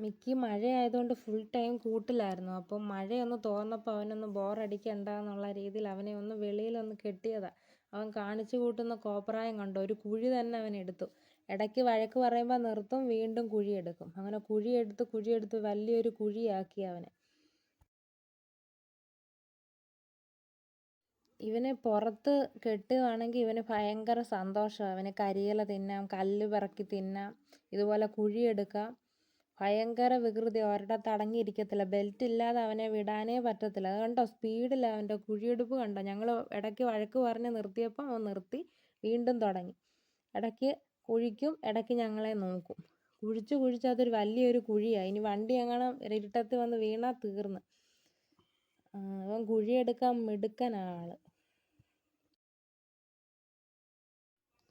Mickey മഴയായതുകൊണ്ട് full time കൂട്ടിലായിരുന്നു. അപ്പം മഴയൊന്ന് തോർന്നപ്പോൾ അവനൊന്ന് ബോറടിക്കണ്ട എന്നുള്ള രീതിയിൽ അവനെ ഒന്ന് വെളിയിലൊന്ന് കെട്ടിയതാ. അവൻ കാണിച്ചു കൂട്ടുന്ന കോപ്രായം കണ്ടോ, ഒരു കുഴി തന്നെ അവൻ എടുത്തു. ഇടയ്ക്ക് വഴക്ക് പറയുമ്പോൾ നിർത്തും, വീണ്ടും കുഴിയെടുക്കും. അങ്ങനെ കുഴിയെടുത്ത് വലിയൊരു കുഴിയാക്കി അവനെ. ഇവനെ പുറത്ത് കെട്ടുകയാണെങ്കിൽ ഇവന് ഭയങ്കര സന്തോഷമാണ്. അവന് കരിയില തിന്നാം, കല്ല് പെറുക്കി തിന്നാം, ഇതുപോലെ കുഴിയെടുക്കാം. ഭയങ്കര വികൃതി, ഒരിടത്ത് അടങ്ങിയിരിക്കത്തില്ല. ബെൽറ്റ് ഇല്ലാതെ അവനെ വിടാനേ പറ്റത്തില്ല. അത് കണ്ടോ, സ്പീഡിൽ അവൻ്റെ കുഴിയെടുപ്പ് കണ്ടോ. ഞങ്ങൾ ഇടയ്ക്ക് വഴക്ക് പറഞ്ഞ് നിർത്തിയപ്പോൾ അവൻ നിർത്തി, വീണ്ടും തുടങ്ങി. ഇടയ്ക്ക് കുഴിക്കും, ഇടയ്ക്ക് ഞങ്ങളെ നോക്കും. കുഴിച്ച് അതൊരു വലിയൊരു കുഴിയാണ്. ഇനി വണ്ടി എങ്ങനെ ഇരുട്ടത്ത് വന്ന് വീണാൽ തീർന്ന്. അവൻ കുഴിയെടുക്കാൻ മിടുക്കനാള്.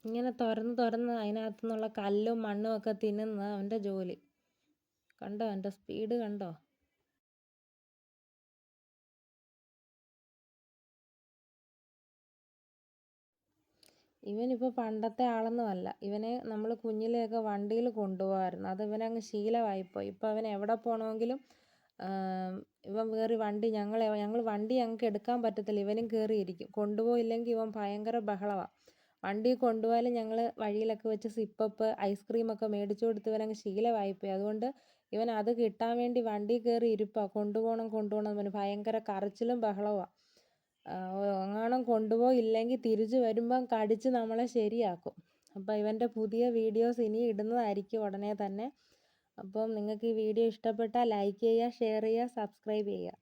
ഇങ്ങനെ തുറന്ന് അതിനകത്തു നിന്നുള്ള കല്ലും മണ്ണും ഒക്കെ തിന്നുന്ന അവൻ്റെ ജോലി. കണ്ടോ അവൻ്റെ സ്പീഡ് കണ്ടോ. ഇവനിപ്പോൾ പണ്ടത്തെ ആളൊന്നുമല്ല. ഇവനെ നമ്മൾ കുഞ്ഞിലെയൊക്കെ വണ്ടിയിൽ കൊണ്ടുപോകാമായിരുന്നു. അത് ഇവനങ്ങ് ശീലമായിപ്പോയി. ഇപ്പോൾ അവൻ എവിടെ പോകണമെങ്കിലും ഇവൻ കയറി വണ്ടി, ഞങ്ങൾ വണ്ടി ഞങ്ങൾക്ക് എടുക്കാൻ പറ്റത്തില്ല, ഇവനും കയറിയിരിക്കും. കൊണ്ടുപോയില്ലെങ്കിൽ ഇവൻ ഭയങ്കര ബഹളമാണ്. വണ്ടി കൊണ്ടുപോയാലും ഞങ്ങൾ വഴിയിലൊക്കെ വെച്ച് സിപ്പപ്പ് ഐസ്ക്രീമൊക്കെ മേടിച്ചു കൊടുത്ത് ഇവനങ്ങ് ശീലമായിപ്പോയി. അതുകൊണ്ട് ഇവൻ അത് കിട്ടാൻ വേണ്ടി വണ്ടി കയറി ഇരിപ്പാണ്. കൊണ്ടുപോകണം ഇവന് ഭയങ്കര കരച്ചിലും ബഹളവുമാണ്. എങ്ങാനും കൊണ്ടുപോയില്ലെങ്കിൽ തിരിച്ച് വരുമ്പം കടിച്ച് നമ്മളെ ശരിയാക്കും. അപ്പോൾ ഇവൻ്റെ പുതിയ വീഡിയോസ് ഇനി ഇടുന്നതായിരിക്കും ഉടനെ തന്നെ. അപ്പം നിങ്ങൾക്ക് ഈ വീഡിയോ ഇഷ്ടപ്പെട്ടാൽ ലൈക്ക് ചെയ്യുക, ഷെയർ ചെയ്യുക, സബ്സ്ക്രൈബ് ചെയ്യുക.